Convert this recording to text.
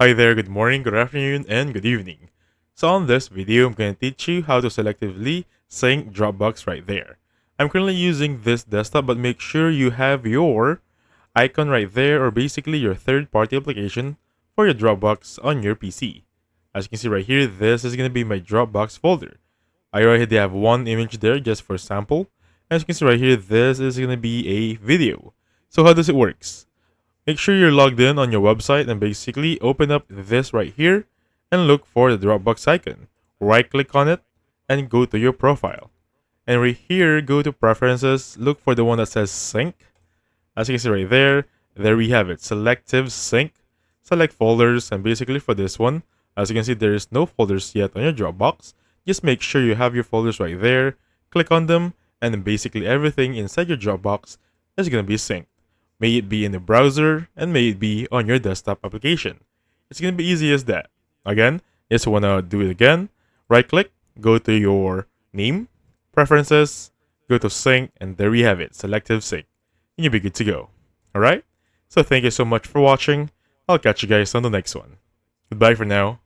Hi there, good morning, good afternoon, and good evening. So on this video, I'm going to teach you how to selectively sync Dropbox right there. I'm currently using this desktop, but make sure you have your icon right there, or basically your third-party application for your Dropbox on your PC. As you can see right here, this is going to be my Dropbox folder. I already have one image there just for sample. As you can see right here, this is going to be a video. So how does it work? Make sure you're logged in on your website and basically open up this right here and look for the Dropbox icon. Right click on it and go to your profile. And right here, go to preferences, look for the one that says sync. As you can see right there we have it, selective sync. Select folders, and basically for this one, as you can see, there is no folders yet on your Dropbox. Just make sure you have your folders right there, click on them, and then basically everything inside your Dropbox is going to be synced. May it be in the browser, and may it be on your desktop application. It's going to be easy as that. Again, just want to do it again. Right click, go to your name, preferences, go to sync, and there we have it, selective sync. And you'll be good to go. Alright? So thank you so much for watching. I'll catch you guys on the next one. Goodbye for now.